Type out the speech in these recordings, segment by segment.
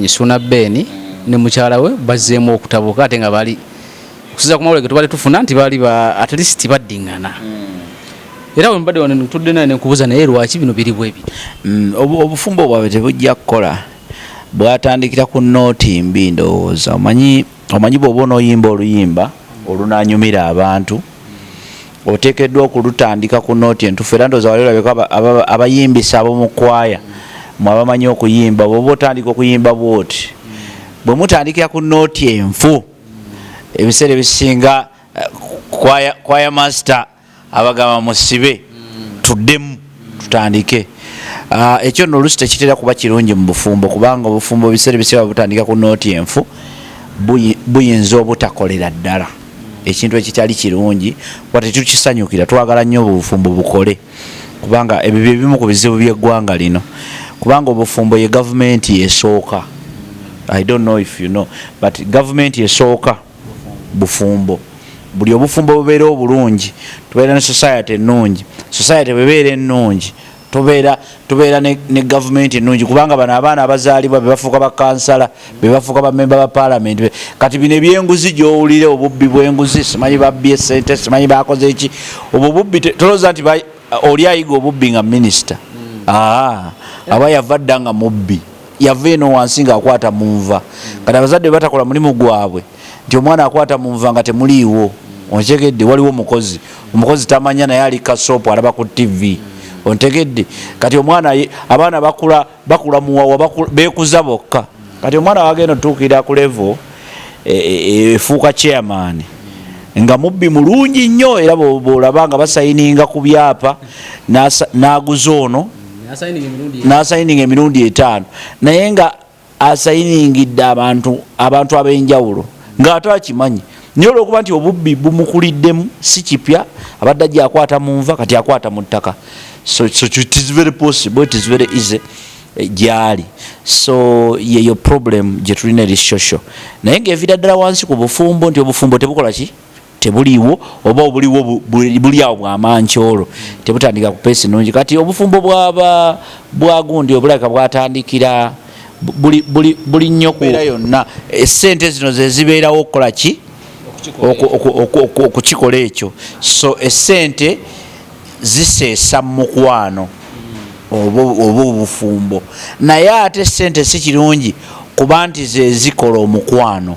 Ssuuna Beni ne mukyala we bazzeemu okutabuka ate nga bali kusiza ku mawulire tubali tufuna nti bali at least baddingana. Era we mbadde wano tudde naye nkubuuza naye lwaki bino biri bwebi. Obufumbo bwabwe tebujja kukola bwatandikira ku nooti mbi ndowooza. Omanyi bw'oba onooyimba oluyimba olunaanyumira abantu oteekeddwa okulutandika ku nooti entuufu. Era ndowooza wali olabeko abayimbisa ab'omu kwaya mwe abamanyi okuyimba bw'oba otandika okuyimba bw'oti bwe mutandikira ku nooti enfu ebiseera ebisinga kwaya master abagamba musibe tuddemu tutandike. Ekyo nno oluusi tekitera kuba kirungi mu bufumbo kubanga obufumbo ebiseera ebisinga butandika ku nooti enfu buyinza obutakolera ddala ekintu ekitali kirungi wate tukisanyukira. Twagala nnyo obufumbo bukole kubanga ebyo ebimu ku bizibu by'eggwanga lino kubanga obufumbo ye gavumenti esooka. I don't know if you know but gavumenti esooka bufumbo. Buli obufumbo bubeera obulungi tubeera ne society ennungi. Society bwebeera ennungi tubeera ne gavumenti ennungi kubanga bano abaana abazaalibwa be bafuuka bakansala be bafuuka bamemba ba paalamenti. Kati bino ebyenguzi gy'owulire obubbi bw'enguzi simanyi babbye essente simanyi bakoze eki obwo bubbi tolowooza nti oli ayiga obubbi nga minisita. Aba yava dda nga mubbi yava eno wansi ng'akwata mu nva. Kati abazadde batakola mulimu gwabwe nti omwana akwata mu nva nga temuliiwo. Ontegedde waliwo omukozi tamanya naye ali kasoopu alaba ku TV. Ontegedde kati abaana bakula muwawa beekuza bokka. Kati omwana wagenda otuukira ku level efuuka chairman nga mubbi mulungi nnyo era bw'olaba nga basayininga ku byapa n'aguza ono n'asayininga emirundi 5 naye nga asayiningidde abantu ab'enjawulo ng'ate akimanyi. Naye olw'okuba nti obubbi bumukuliddemu si kipya abadde ajja akwata mu nva kati akwata mu ttaka. So it is very possible, it is very easy gyali. So yeyo problem gye tulina eri social. Naye ng'evira ddala wansi ku bufumbo nti obufumbo tebukola ki tebuliiwo oba obuliwo buli awo bw'amankyolo tebutandika ku peesi nnungi. Kati obufumbo bwagundi obulabika bwatandikira buli nnyo kubeera yonna essente zino ze zibeerawo okukola ki okukikola ekyo. So essente ziseesa mu mukwano oba obufumbo naye ate essente si kirungi kuba nti ze zikola omukwano.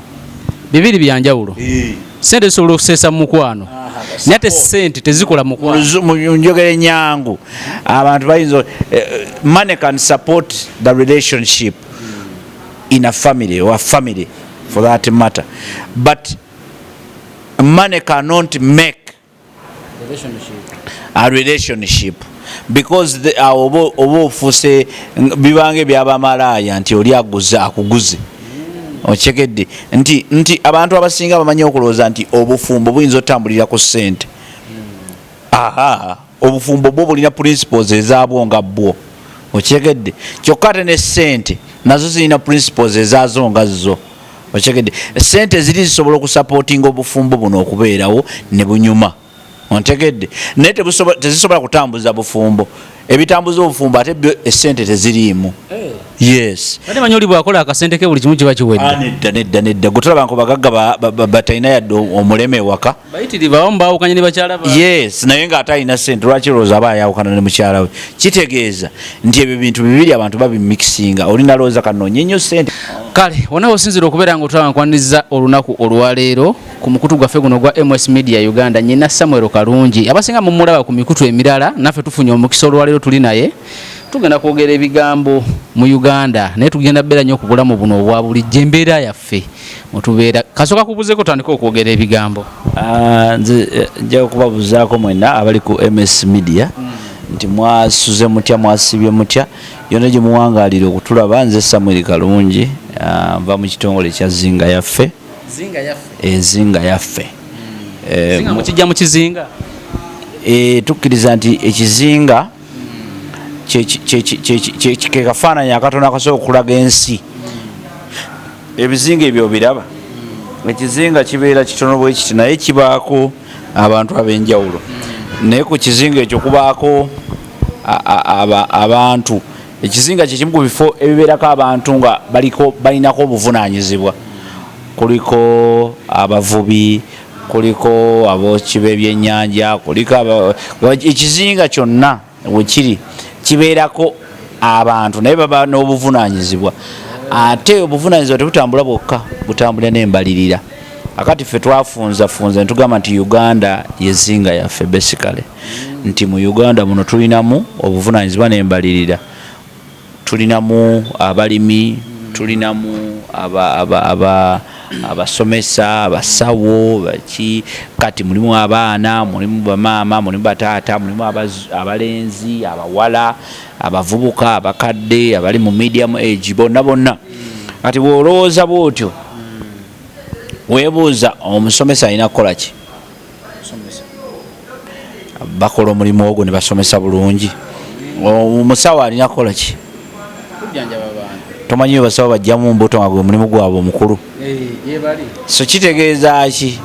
Bibiri byanjawulo. Sente zisobola okuseesa mu mukwano naye ate sente tezikola mukwano. Mu njogera ennyangu abantu bayinza money can support the relationship in a family or a family for that matter but money cannot make a relationship because oba ofuse bibange by'abamalaaya nti oli akuguze. Ochekedde nti abantu abasinga bamanyi okulowooza nti obufumbo buyinza otambulira ku ssente. Obufumbo bwo bulina principles ezaabwo nga bwo. Ochekedde kyokka ate ne ssente nazo zirina principles ezaazo nga zo. Ochekedde ssente ziri zisobola okusapootinga obufumbo buno okubeerawo ne bunyuma. Ontegedde naye tezisobola kutambuza bufumbo. Ebitambuza obufumbo ate byo essente teziriimu. Yes. Ate manyi oli bw'akola akasente ke buli kimu kiba kiwedde. Nedda gutolaba nko bagagga batalina yadde omuleme ewaka. Bayitirivu abamu baawukanye ne bakyala baabwe. Yes naye ng'ate alina ssente lwaki lowooza aba ayawukana ne mukyala we. Kitegeeza nti ebyo bintu bibiri abantu babimikisinga olina lowooza kanoonye nnyo ssente. Kale wonna osinzira okubeera ng'otulankwaniriza olunaku olwaleero ku mukutu gwaffe guno gwa MS Media Uganda. Nyina Samuel Kalungi abasinga mumulaba ku mikutu emirala naffe tufunye omukisa olwaleero tuli naye tugenda kwogera ebigambo mu Uganda naye tugenda beera nnyo ku bulamu buno obwa bulijjo embeera yaffe mutubeera. Kasooka kubuzeeko tandika okwogera ebigambo. Nze nja okubabuzaako mwenna abali ku MS Media nti mwasuze mutya mwasibye mutya yonna gye muwangaalira okutulaba. Nze Samuel Kalungi nva mu kitongole kya Zinga Yaffe. Zinga Yaffe mukijja mu kizinga. Tukkiriza nti ekizinga ke kafaananyi akatono akasobola okulaga ensi. Ebizinga ebyo biraba ekizinga kibeera kitono bwe kiti naye kibaako abantu ab'enjawulo naye ku kizinga ekyo kubaako abantu ekizinga kyekimu ku bifo ebibeerako abantu nga balinako obuvunaanyizibwa. Kuliko abavubi, kuliko abookyi b'ebyennyanja, kuliko ekizinga kyonna wekiri kibeerako abantu naye baba n'obuvunaanyizibwa. Ate obuvunaanyizibwa tebutambula bwokka, butambula n'embalirira. Akati ffe twafunza netugamba nti Uganda yezinga yaffe basically, nti mu Uganda muno tulinamu obuvunaanyizibwa n'embalirira. Tulinamu abalimi, tulinamu abasomesa, abasawo, baki, kati mulimu abaana, mulimu bamaama, mulimu bataata, mulimu abalenzi, abawala, abavubuka, abakadde, abali mu medium age, bonna. Kati bw'olowooza bw'otyo weebuuza omusomesa alina kukola ki? Bakola omulimu ogwo ne basomesa bulungi. Omusawo alina kukola ki? Tomanyi bwe basawo bajjamu mbuto nga gwe mulimu gwabwe omukulu. So kitegeeza ki?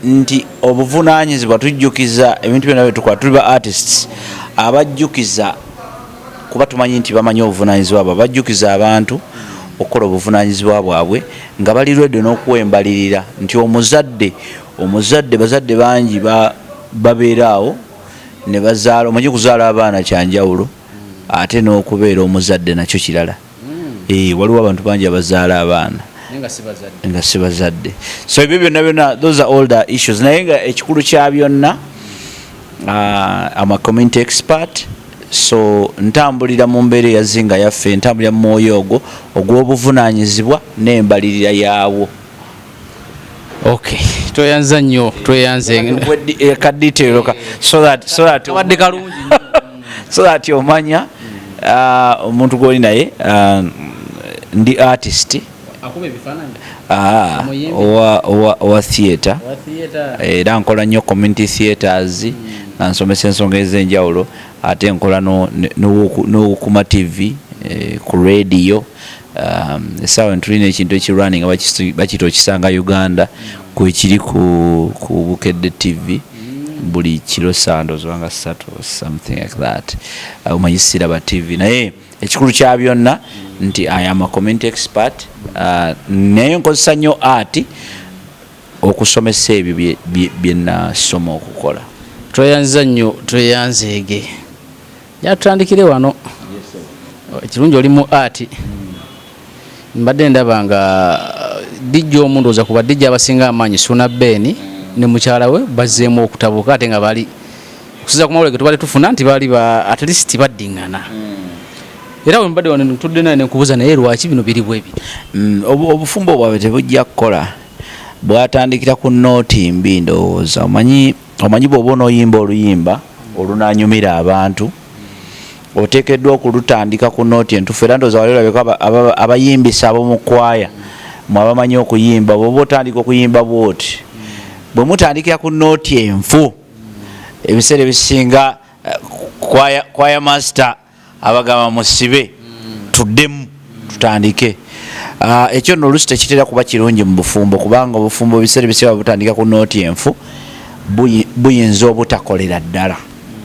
Nti obuvunaanyizibwa tujjukiza ebintu byonna bye tukola, tuli ba artists abajjukiza, kuba tumanyi nti bamanyi obuvunaanyizibwa bwabwe, bajjukiza abantu okukola obuvunaanyizibwa bwabwe nga bali ready n'okuwa embalirira. Nti bazadde bangi babeera awo ne bazaala, omanyi kuzaala abaana kyanjawulo ate n'okubeera omuzadde nakyo kirala. Waliwo abantu bangi abazaala abaana nga si bazadde. So ebyo byonna those are all the issues. Naye nga ekikulu kya byonna, I'm a community expert, so ntambulira mu mbeera eyazinga yaffe, ntambulira mu mwoyo ogwo ogw'obuvunaanyizibwa n'embalirira yaabwo. Okay, tweyanza nnyo, tweyanze kadetail so that omanya omuntu gw'oli naye ndi artist owa theatre, era nkola nnyo community theatres, nansomesa ensonga ez'enjawulo, ate nkola n'okuma TV, ku radio. Essaawa tulina ekintu ekirunning bakiyita Okisanga Uganda, kwekiri ku Bukedde TV buli kiro sandozo nga 3 or something like that. Omanyi siraba TV, naye ekikulu kya byonna nti I am a community expert, naye nkozesa nnyo art okusomesa ebyo bye nasoma okukola. Tweyanza nnyo, tweyanzeege. Yatutandikire wano. Ekirungi oli mu art. Mbadde ndaba nga dijja omuntu oza kuba dijja abasinga amaanyi Ssuuna Beni ne mukyala we bazzeemu okutabuka, ate nga bali okusiza ku mawulire tubali tufuna nti bali at least baddingana. Era we mbadde wano tudde naye nkubuuza naye lwaki bino biri bwe biri? Obufumbo bwabwe tebujja kukola, bwatandikira ku nooti mbi ndowooza. Omanyi bw'oba onooyimba oluyimba olunaanyumira abantu, oteekeddwa okulutandika ku nooti entuufu. Era ndowooza wali olabeko abayimbisa ab'omu kwaya mwe abamanyi okuyimba, bw'oba otandika okuyimba bw'oti, bwe mutandikira ku nooti enfu, ebiseera ebisinga kwaya master abagamba musibe tuddemu tutandike. Ekyo nno oluusi tekitera kuba kirungi mu bufumbo, kubanga obufumbo ebiseera ebisinga butandika ku nooti enfu buyinza obutakolera ddala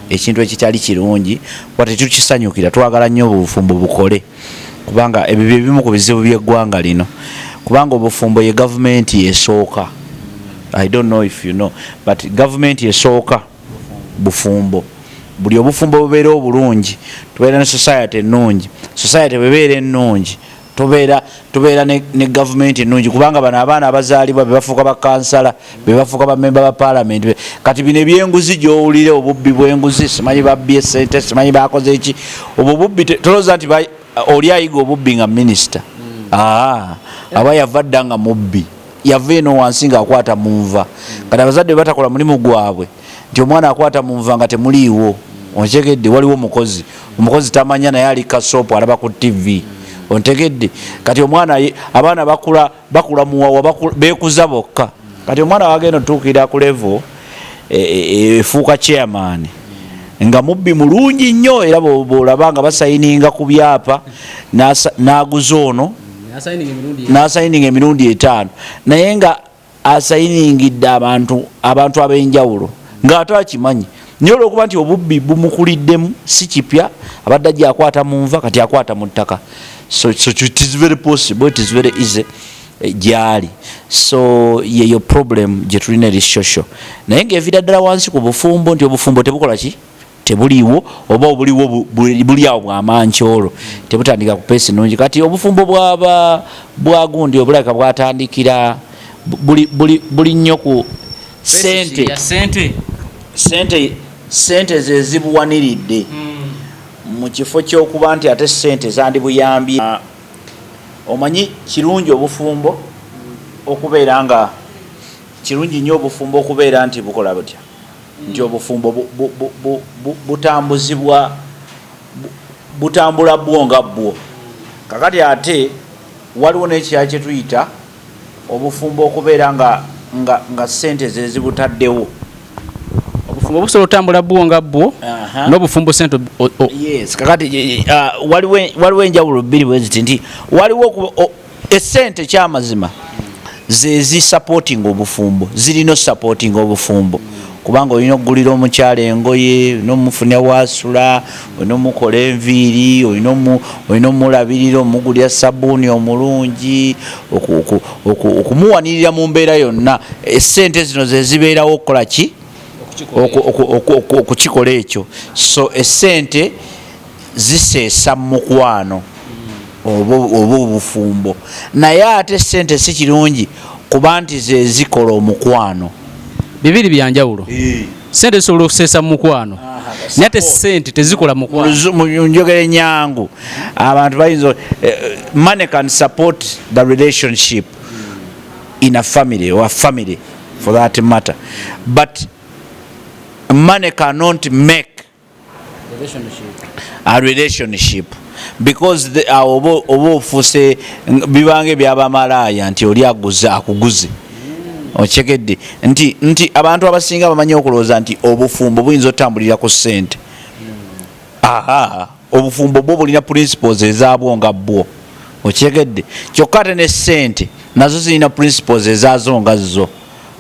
ekintu ekitali kirungi. Wate tukisanyukira, twagala nnyo obufumbo bukole, kubanga ebyo bye bimu ku bizibu by'eggwanga lino, kubanga obufumbo ye gavumenti yesooka. I don't know if you know, but government yesooka bufumbo. Buli obufumbo bubeera obulungi, tubeera ne society ennungi. Society bwebeera ennungi, tubeera ne government ennungi, kubanga bano abaana abazaalibwa be bafuuka bakansala, be bafuuka bamemba ba parliament. Kati bino ebyenguzi gy'owulire, obubbi bw'enguzi, simanyi babbye ssente, simanyi bakoze eki. Obwo bubbi tolowooza nti oli ayiga obubbi nga minisita. Aba yava dda nga mubbi, yava eno wansi ng'akwata mu nva. Kati abazadde batakola mulimu gwabwe, nti omwana akwata mu nva nga temuliiwo. Ontegedde, waliwo omukozi tamanya naye ali kasoopu alaba ku TV. Ontegedde, kati abaana bakula muwawa, beekuza bokka. Kati omwana wagenda otuukira ku level efuuka chairman nga mubbi mulungi nnyo, era bw'olaba nga basayininga ku byapa n'aguza ono n'asayininga emirundi 5, naye nga asayiningidde abantu ab'enjawulo ng'ate akimanyi nyo olwokuba nti obubbi bumukuliddemu si kipya abadde ajja akwata mu nva kati akwata mu ttaka so it is very possible, it is very easy gyali so yeyo problem gye tulina eri social naye ng'evira ddala wansi ku bufumbo nti obufumbo tebukola ki tebuliwo oba obuliwo buli awo bw'amankyolo tebutandika ku peesi nnungi kati obufumbo bwagundi obulabika bwatandikira buli nnyo ku sente ze zibuwaniridde mu kifo ky'okuba nti ate sente zandibuyambye omanyi kirungi obufumbo okubeera nga kirungi nnyo obufumbo okubeera nti bukola butya nti obufumbo butambula bwo nga bwo kakati ate waliwo n'ekirala kye tuyita obufumbo okubeera nga sente ze zibutaddewo obufumbo busobola otambula bwo nga bwo n'obufumbo sente yes kakati waliwo enjawulo bbiri bwe ziti nti waliwo esente kyamazima ze zisupporting obufumbo zirina supporting obufumbo kubanga olina okugulira omukyala engoye olina omufunya wasula olina omukola enviiri olina omulabirira omugulira sabuuni omulungi okumuwanirira mu mbeera yonna esente zino ze zibeerawo okukola ki okukikola ekyo so esente ziseesa mu mukwano oba obufumbo naye ate esente si kirungi kuba nti ze zikola omukwano bibiri byanjawulo sente zisobola okuseesa mu mukwano naye ate sente tezikola mukwano mu njogera ennyangu abantu bayinza money can support the relationship in a family or a family for that matter but money cannot make a relationship because oba ofuse bibange by'abamalaya nti oli akuguze ochekedde nti abantu abasinga bamanyi okulowooza nti obufumbo buyinza otambulira ku ssente obufumbo bwo bulina principles ezaabwo nga bwo ochekedde kyokka ate ne ssente nazo zirina principles ezaazo nga zo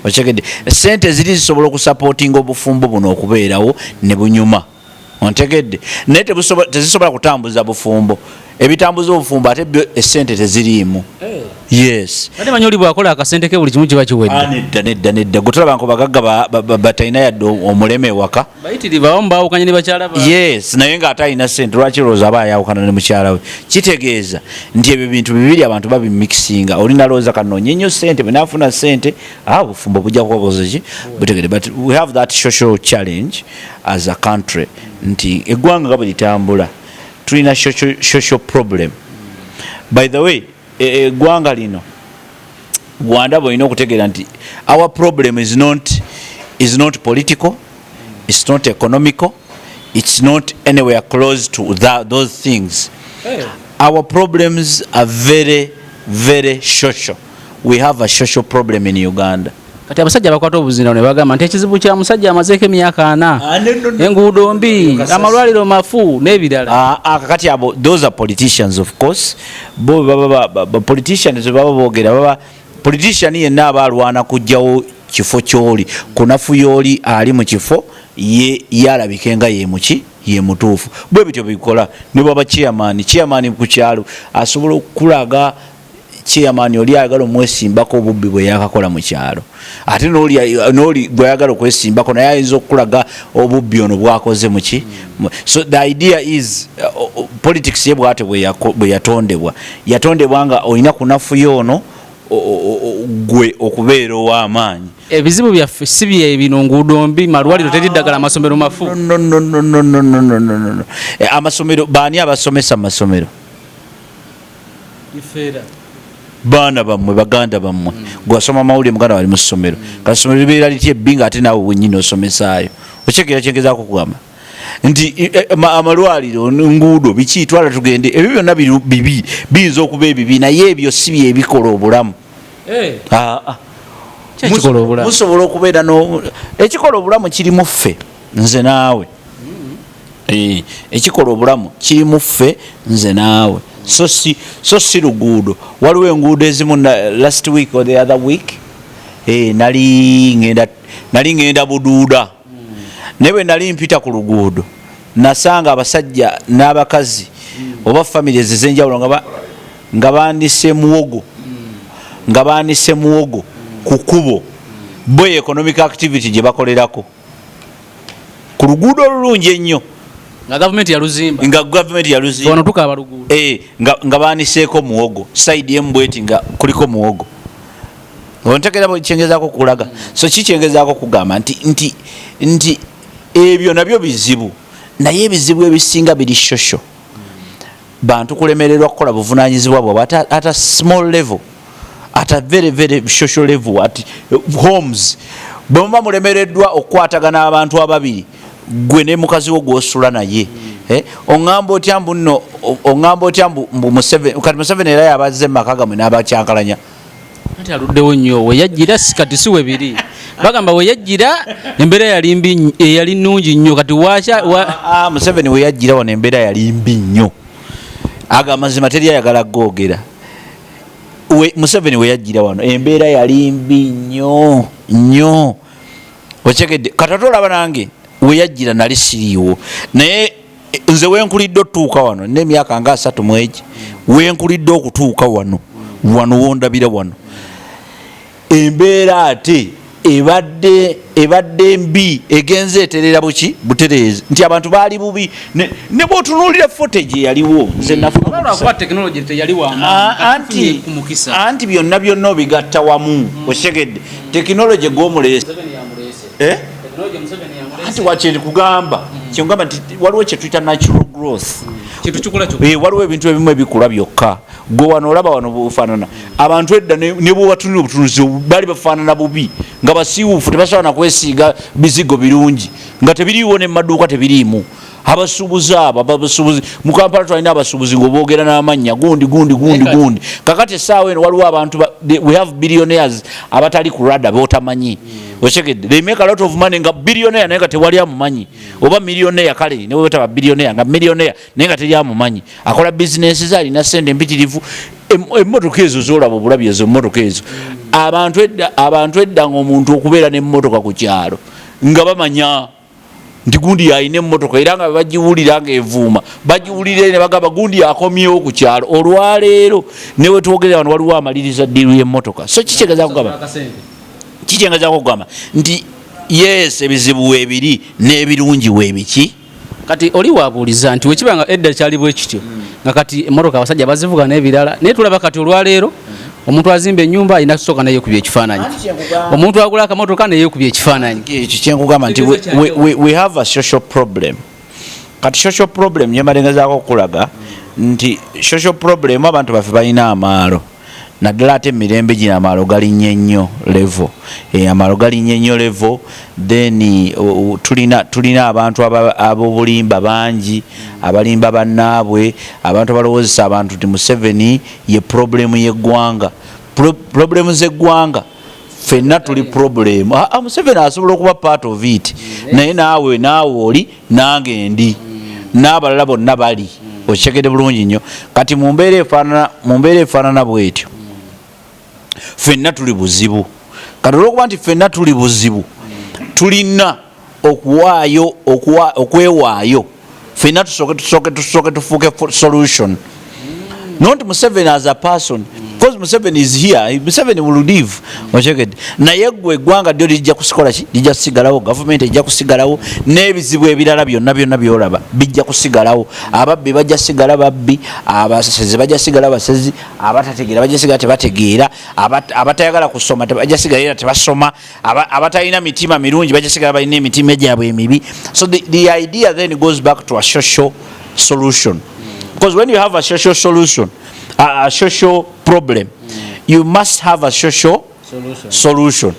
ochekedde ssente ziri zisobola okusupportinga obufumbo buno okubeerawo ne bunyuma ontegedde naye tezisobola kutambuza bufumbo ebitambuza obufumbo ate essente teziriimu yes ate manyi oli bwakola akasente ke buli kimu kiba kiwedde nedda gutulaba nko bagagga batalina yadde omuleme ewaka bayitirivu abamu baawukanye ne bakyala ba yes naye ng'ate alina ssente lwaki lowooza aba ayawukana ne mukyala we kitegeeza nti ebyo bintu bibiri abantu babimikisinga olina lowooza kanoonye nnyo ssente bwe naafuna ssente obufumbo bujja kubaboza butegedde but we have that social challenge as a country nti eggwanga nga bwe litambula tulina social problem by the way eggwanga lino bwanda bwolina okutegeera nti our problem is not political, it's not economical, it's not anywhere close to those things. Our problems are very, very social. We have a social problem in Uganda. Kati abasajja bakwata obuzina ne bagamba nti ekizibu kya musajja amazeeko emyaka 4 enguudo mbi amalwaliro mafu n'ebirala kakati abo those are politicians of course bo baba politicians baba boogera politician yenna abalwana kujjawo kifo kyoli kunafu yoli ali mu kifo yalabike nga ye mutuufu bwe bityo bikola ne baba chairman ku kyalo asobola okulaga chairman oli ayagala omwesimbako obubbi bwe yakakola mu kyalo ate n'oli gwe ayagala okwesimbako naye ayinza okulaga obubbi ono bwakoze muki so the idea is politics ye bwate bwe yatondebwa nga olina kunafuyo ono gwe okubeera ow'amaanyi ebizibu byaffe si bye bino nguudo mbi malwaliro teriddagala amasomero mafu amasomero baani abasomesa mu masomero ifeera baana bammwe baganda bammwe gwasoma mawulire muganda wali mu ssomero kasomero libeera litya ebbinga ate naawe wennyini osomesaayo okyekera kyengezaako kugamba nti amalwaliro nguudo biki twala tugende ebyo byonna bibi biyinza okuba ebibi naye ebyo si bye ebikola obulamu musobola okubeera ekikola obulamu kirimu ffe nze naawe ekikola obulamu kirimu ffe nze naawe so si luguudo waliwo enguudo ezimu last week or the other week nali ngenda buduuda naye bwe nali mpita ku luguudo nasanga abasajja n'abakazi oba famire ezenjawulo nga baanise muwogo ku kkubo bo economic activity gye bakolerako ku luguudo olulungi ennyo nga gavumenti yaluzimba wano tukaba luguudo nga baaniseeko muwogo side embweti nga kuliko muwogo ontekera kyengezaako kulaga so kikyengezaako kugamba nti ebyo nabyo bizibu naye ebizibu ebisinga biri shosho bantu kulemererwa kukola buvunaanyizibwa bwabwe at a small level at a very very social level at homes bwe muba mulemereddwa okukwatagana abantu ababiri gwe ne mukazi wo gw'osula naye oŋŋamba otya mbu nno oŋŋamba otya mbu kati Museveni era yabazze mu maka gamwe n'abakyankalanya anti aluddewo nnyo weyajjira kati si webiri bagamba weyajjira embeera yali nnungi nnyo kati Museveni weyajjira wano embeera yali mbi nnyo aga mazima teri ayagala googera Museveni weyajjira wano embeera yali mbi nnyo okyegedde kati olaba nange weyajjira nali siriiwo naye nze wenkulidde otuuka wano n'emyaka nga 3 mu egi wenkulidde okutuuka wano wondabira wano embeera ate ebadde mbi egenze eterera butereezi nti abantu baali bubi ne bwotunuulira footage eyaliwo nze anti byonna obigatta wamu okyegedde tekinologi gw'omuleese anti wakyeri kugamba kyengamba nti waliwo kyetuyita natural growth waliwo ebintu ebimu ebikula byokka gwe wano olaba wano bufaanana abantu edda ne bwewatunira obutunuzi baali bafaanana bubi nga basiiwuufu tebasobola na kwesiiga bizigo birungi nga tebiriiwo ne maduuka tebiriimu abasuubuzi abo abasuubuzi mu Kampala twalina abasuubuzi ng'oboogera n'amannya gundi kakati essaawa eno waliwo abantu we have billionaires abatali ku rada bootamanyi okyegedde they make a lot of money nga billionaire naye nga tewali amumanyi oba millionaire kale ne wetaba billionaire nga millionaire naye nga teri amumanyi akola bizinesi ze alina ssente empitirivu emmotoka ezo zolaba obulabi ezo emmotoka ezo abantu edda ng'omuntu okubeera n'emmotoka ku kyalo nga bamanya nti gundi yalina emmotoka era nga bagiwulira ng'evuuma bagiwulire ne bagamba gundi yakomyewo ku kyalo olwaleero ne wetwogerera wano waliwo amaliriza ddiiru y'emmotoka so kikyengezaako kugamba nti yes ebizibu weebiri n'ebirungi weebiki kati oli wabuuliza nti wekiba nga edda kyali bwe kityo nga kati emmotoka abasajja bazivuga n'ebirala naye tulaba kati olwaleero omuntu azimba ennyumba alina kusooka neyeekubya ekifaananyi omuntu agula akamotoka neyeekubya ekifaananyi ekyo kyenkugamba nti we have a social problem kati social problem nyemalengezaako okulaga nti social problem abantu baffe balina amaalo naddala ate emirembe gino amaalo galinnya ennyo level amaalo galinnya ennyo level then tulina abantu ab'obulimba bangi abalimba bannaabwe abantu abalowozesa abantu nti Museveni ye problemu y'eggwanga problemu z'eggwanga ffenna tuli problemu Museveni asobola okuba part of it naye naawe oli nange ndi n'abalala bonna bali okitegedde bulungi nnyo kati mu mbeera efaanana bwetyo ffenna tuli buzibu kati olwokuba nti ffenna tuli buzibu tulina okwewaayo ffenna tusooke tufuuke solution not Museveni as a person because Museveni is here Museveni will live okyegedde naye gwe eggwanga ddyo lijja kusikola ki lijja kusigalawo gavumenti ejja kusigalawo n'ebizibu ebirala byonna byolaba bijja kusigalawo ababbi bajja sigala babbi abasezi bajja sigala basezi abatategeera bajja sigala tebategeera abatayagala kusoma bajja sigala era tebasoma abatalina mitima mirungi bajja sigala balina emitima egyabwe emibi so the idea then goes back to a social solution because when you have a social solution a social problem you must have a social solution.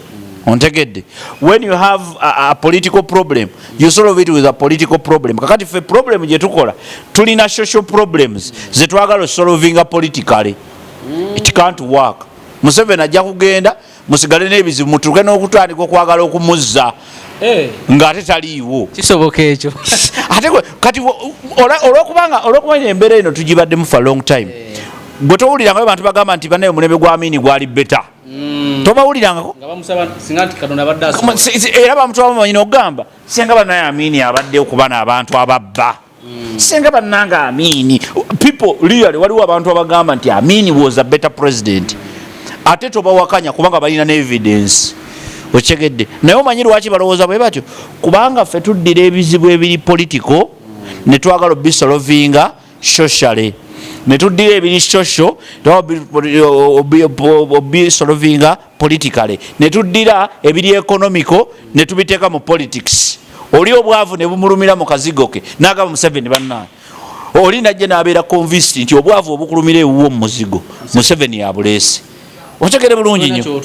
Ontegedde when you have a political problem you solve it with a political problem kakati fe problem je tukola tulina social problems ze twagala solvinga politically it can't work. Museveni ajja kugenda musigale n'ebizibu mutuke n'okutandika okwagala okumuzza ng'ate taliiwo kisoboka ekyo ate kati olwokubanga embeera eno tugibaddemu for a long time gwe towuliranga abantu bagamba nti banaye omulembe gwa Amini gwali beta tobawulirangako era bamutwala bamanyina okugamba senga banaye Amini abadde okuba n'abantu ababba senga bannange Amini people really waliwo abantu abagamba nti Amini was a better president ate tobawakanya kubanga balina ne evidence okyegedde naye omanyi lwaki balowooza bwe batyo kubanga ffe tuddira ebizibu ebiri political ne twagala obisolovinga socially ne tuddira ebiri social obisolovinga politically ne tuddira ebiri economical ne tubiteeka mu politics oli obwavu ne bumulumira mu kazigo ke n'agaba Museveni bannange oli najja n'abeera convinced nti obwavu obukulumira ewuwo mu muzigo Museveni yabuleese otegere bulungi nnyo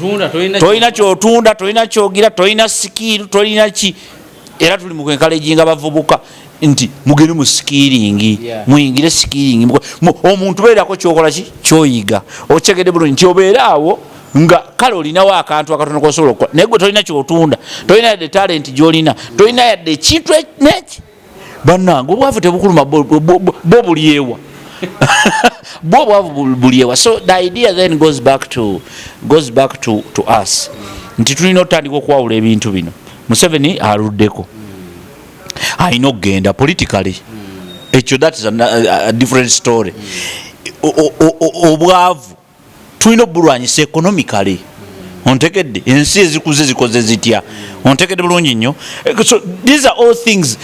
tolina kyotunda tolina kyogira tolina sikiru tolina ki era tuli mu kwenkalejinga bavubuka nti mugende mu sikiringi muyingire sikiringi omuntu beerako kyokola ki kyoyiga otegere bulungi nti obeeraawo nga kale olinawo akantu akatono kosobola okukola naye gwe tolina kyotunda tolina yadde talenti gyolina tolina yadde ekintu neki bannange obwavu tebukuluma bo bulyewa bwobwavu bulyewa so the idea then goes back to us nti tulina otandika okwawula ebintu bino Museveni aluddeko alina okugenda politically ekyo that is a different story obwavu tulina obulwanyisa economically ontegedde ensi ezikuze zikoze zitya ontegedde bulungi nnyo so these are all things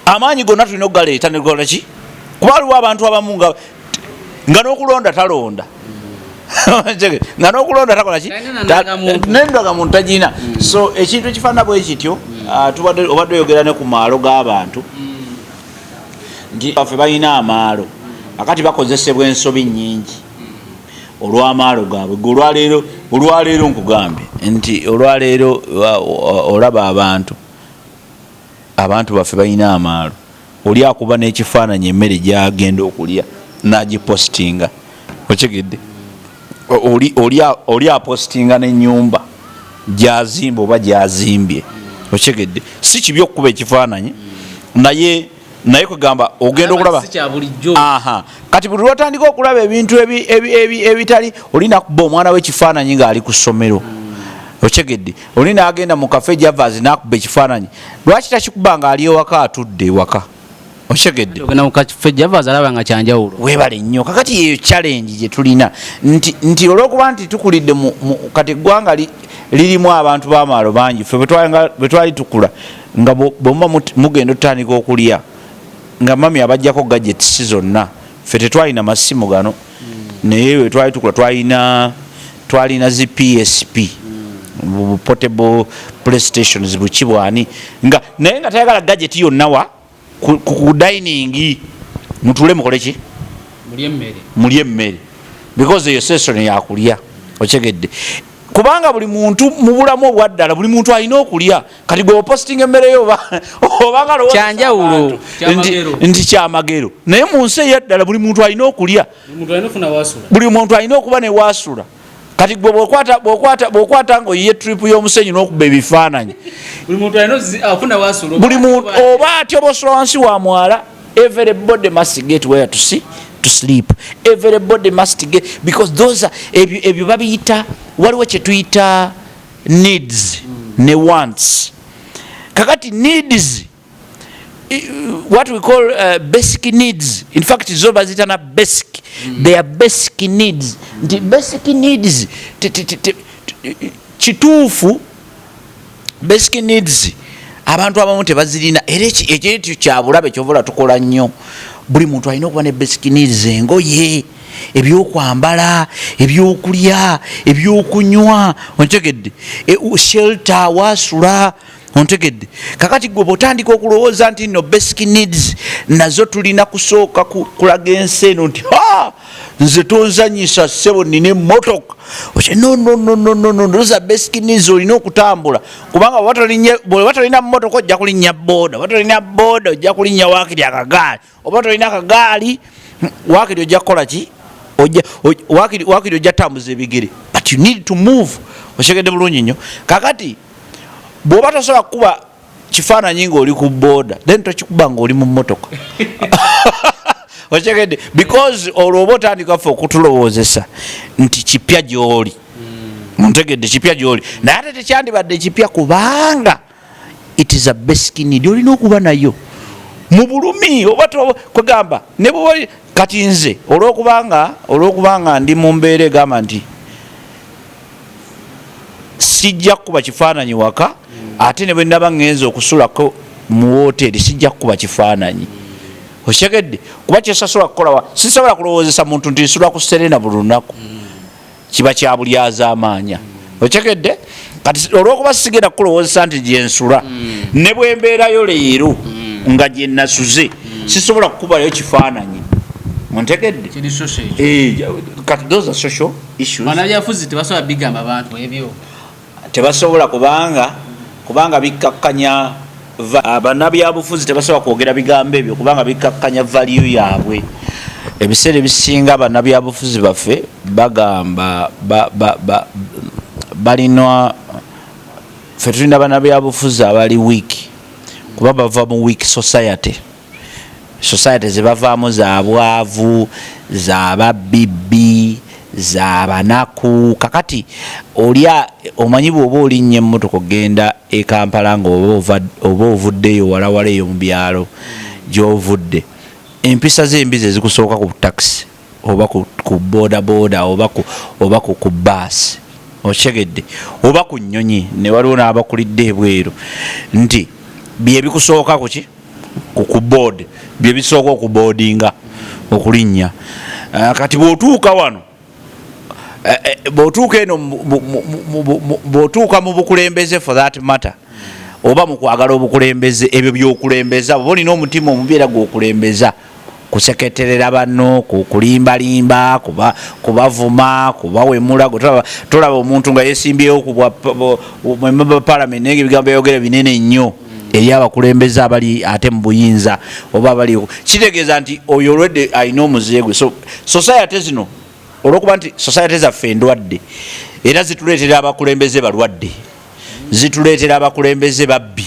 amaanyi gonna tulina okugaleeta negola ki kuba waliwo abantu abamu nga n'okulonda talonda nga n'okulonda takola ki nendoga muntu tagina so ekintu ekifaanana bwe kityo obadde oyogera ne ku maalo g'abantu nti baffe balina amaalo akati bakozesebwa ensobi nnyingi olw'amaalo gaabwe olwaleero nkugambye nti olwaleero olaba abantu baffe balina amaalo oli akuba n'ekifaananyi emmere gyagenda okulya n'agipostinga okigedde oli apostinga n'ennyumba gyazimba oba gyazimbye okigedde si kibi okukuba ekifaananyi naye kugamba ogenda okulaba kati buli lwotandika okulaba ebintu ebitali olina kuba omwana w'ekifaananyi ng'ali ku ssomero okigedde oli n'agenda mu kafe javas n'akuba ekifaananyi lwaki takikuba ng'ali ewaka atudde ewaka okyegedde ogenda mu kafe javas alaba nga kyanjawulo weebale nnyo kakati yeyo challenge gye tulina nti olw'okuba nti tukulidde kati eggwanga lirimu abantu b'amaalo bangi ffe bwe twali tukula nga bwemuba mugenda otandika okulya nga mami abajjako gadgets si zonna ffe tetwalina masimu gano naye bwe twali tukula twalina zi PSP portable playstations bukibwani naye nga tayagala gadget yonna ku dining mutule mukole ki mulye emmere because eyo session yakulya okyegedde kubanga buli muntu mu bulamu obwaddala buli muntu alina okulya kati gwe opostinga emmere yo obanga kyanjawulo nti kyamagero naye mu nsi eyaddala buli muntu alina okulya buli muntu alina okuba ne waasula kati gwe bw'okwata ng'oyiye trip y'omusenyu n'okuba ebifaananyi buli muntu oba atyo bosula wansi wa mwala everybody must get where to sleep everybody must get because those are ebyo babiyita waliwo kye tuyita needs ne wants kakati needs what we call basic needs in fact zo bazitana basic they are basic needs nti basic needs kituufu basic needs abantu abamu tebazirina era ekintu kyabulabe kyovula tukola nnyo buli muntu alina okuba ne basic needs engoye ebyokwambala ebyokulya ebyokunywa ontegedde shelter wasula ontegedde kakati gwe bw'otandika okulowooza nti no basic needs nazo tulina kusooka kulaga ensi eno nti nze tonzanyisa ssebo nina emmotoka no those basic needs olina okutambula kubanga bw'oba tolina mmotoka ojja kulinnya booda oba tolina booda ojja kulinnya waakiri akagaali oba tolina akagaali waakiri ojja kukola ki waakiri ojja tambuza ebigere but you need to move okyegedde bulungi nnyo kakati bw'oba tosobola kukuba kifaananyi ng'oli ku booda then tokikuba ng'oli mu mmotoka okyegedde because olwo oba otandika ffe okutulowoozesa nti kipya gy'oli ontegedde kipya gyoli naye ate tekyandibadde kipya kubanga it is a basic need olina okuba nayo mu bulumi oba kwegamba ne bwe kati nze olwokubanga ndi mu mbeera egamba nti sijja kuba kifaananyi waka ate ne bwe ndaba ngenza okusulako mu woteeri sijja kuba kifaananyi okyegedde kuba kyesasobola kukolawa sisobola kulowoozesa muntu nti nsula ku serena buli lunaku kiba kya bulyaza amaanya okyegedde kati olwokuba sigenda kukulowoozesa nti gyensula ne bwe mbeerayo leero nga gye nasuze sisobola kukubayo kifaananyi ontegedde kati those are social issues banabyafuzi tebasobola bigamba abantu ebyo tebasobola kubanga bikkakkanya bannabyabufuzi tebasobola kwogera bigambo ebyo kubanga bikkakkanya value yaabwe ebiseera ebisinga bannabyabufuzi baffe bagamba balina ffe tulina bannabyabufuzi abali weak kuba bava mu weak society zebavaamu za bwavu za babbibi za banaku kakati olya omanyi bw'oba olinnye emmotoka ogenda e Kampala nga oba ovuddeyo walawala eyo mu byalo gy'ovudde empisa z'embizi ezikusooka ku taxi oba ku bodaboda oba ku baasi okyegedde oba ku nnyonyi ne waliwo n'abakulidde ebweru nti byebikusooka kuki ku board byebisooka okuboodinga okulinnya kati bw'otuuka wano bw'otuuka eno bw'otuuka mu bukulembeze for that matter oba mu kwagala obukulembeze ebyo by'okulembeza oba olina omutima omubi era gw'okulembeza kuseketerera banno kulimbalimba kubavuma kubawemula tolaba omuntu nga yesimbyewo mu parliament naye ebigambo byogera binene nnyo eri abakulembeze abali ate mu buyinza oba abali kitegeeza nti oyo olwedde alina omuze gwe so society zino olwokuba nti society zaffe endwadde era zituleetera abakulembeze balwadde zituleetera abakulembeze babbi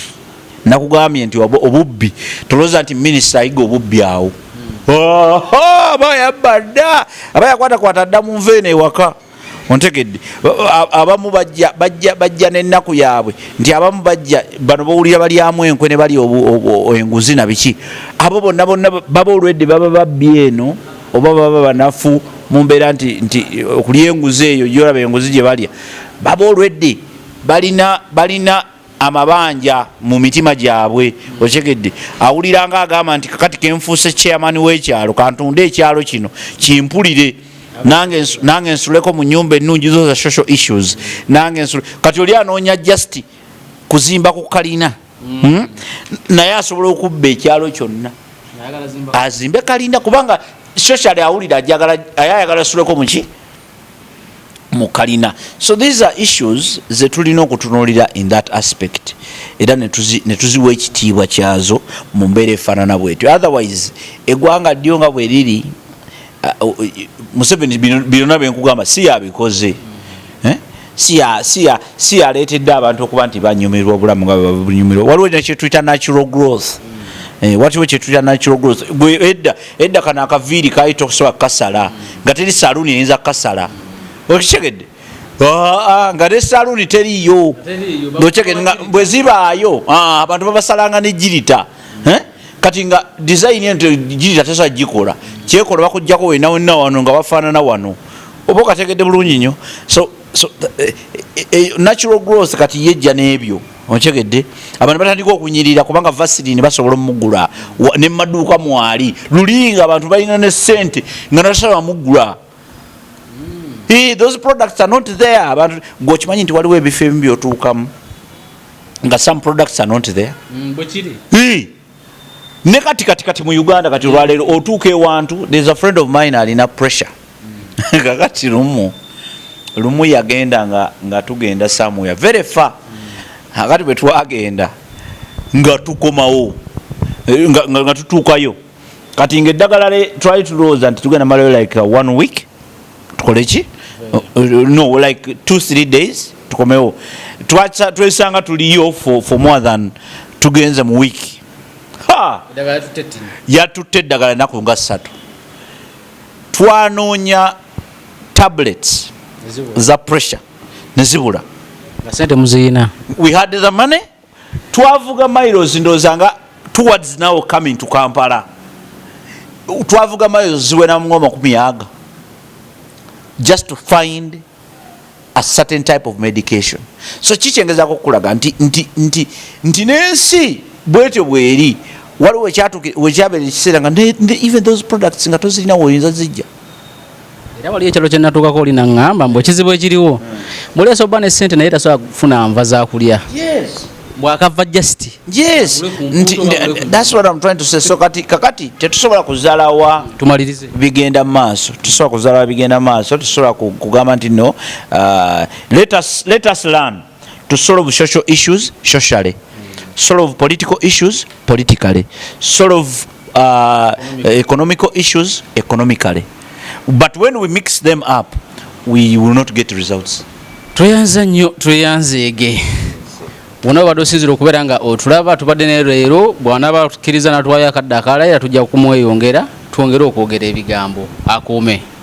nakugambye nti obubbi tolooza nti minisita ayiga obubbi awo aba yabadda aba yakwatakwata dda mu nveeno ewaka ontegedde abamu bajja n'ennaku yaabwe nti abamu bajja bano bawulira balyamu enkwe ne bali enguzi na biki abo bonna baba olwedde baba babbi eno oba baba banafu mu mbeera nti okulya enguzi eyo gyolaba enguzi gye balya baba olwedde balina amabanja mu mitima gyabwe okyegedde awulira nga agamba nti kakati kenfuuse chairman w'ekyalo kantunde ekyalo kino kimpulire nange nsuleko mu nyumba ennungi zo za social issues nange kati oli anoonya just kuzimba ku kalina naye asobola okubba ekyalo kyonna azimbe kalina kubanga socially awulira ayagala suleko muki mu kalina. So these are issues zetulina okutunuulira in that aspect era netuziwa ekitiibwa kyazo mu mbeera efaanana bwetyo. Otherwise eggwanga ddyo nga bwe liri Museveni byonna benkugamba si yabikoze si yaleetedde abantu okuba nti banyumirwa obulamu nga banyumirwa. Waliwo nekyetuyita natural growth. Watiwo kyetuyita natural growth. Edda kano akaviiri kaali tokusobola kasala nga teri saluuni eyinza kasala okikegedde nga ne saluuni teriyo bwe zibaayo abantu babasalanga ne girita kati nga design ento girita tesobola gikola kyekola bakujjako wenna wano nga bafaanana wano oba okategedde bulungi nnyo. So natural growth kati yejja n'ebyo okigedde abantu batandika okunyirira kubanga vaseline basobola omugula ne maduuka mwali lulinga abantu balina ne sente nga natasala mugula. Those products are not there. Abantu gochimanyi nti waliwo ebifo ebimu byotuukamu nga some products are not there. Ne kati mu Uganda kati olwaleero otuuka ewantu. There's a friend of mine alina pressure kakati lumu yagenda nga tugenda somewhere very far akati bwe twagenda nga tukomawo nga tutuukayo kati ng'eddagala try to lose nti tugenda malayo like 1 week tukole ki no like 2-3 days tukomewo twesanga tuliyo for more than tugenze mu week yatutte eddagala ennaku nga 3 twanoonya tablets za pressure nezibula sente muzina. We had the money twavuga miles ndozanga towards now coming to Kampala twavuga miles ziwena mngoma kumiyaga just to find a certain type of medication. So kichengeza ko kulaga nti nensi bwetyo bweri waliwo wekyabera ekiseera nga even those products nga tozirina woyinza zijja. Era wali ekyalo kyenatuukako olina ngamba mbu ekizibu ekiriwo muleesa oba ne ssente naye tasobola kufuna nva za kulya. Bwakava just. Yes. That's what I'm trying to say. So kakati tetusobola kuzaalawa tumalirize bigenda maaso tusobola kuzaalawa bigenda maaso tusobola kugamba nti no let us learn to solve social issues socially, solve political issues politically, solve economical issues economically. But when we mix them up, we will not get results. Tweyanza nnyo tweyanzeege. Wano bado siziro okubeera nga otulaba tubadde ne leero bw'anaaba tukkiriza natwayo akadde akalala era tujja kumweyongera twongere okwogera ebigambo akuume.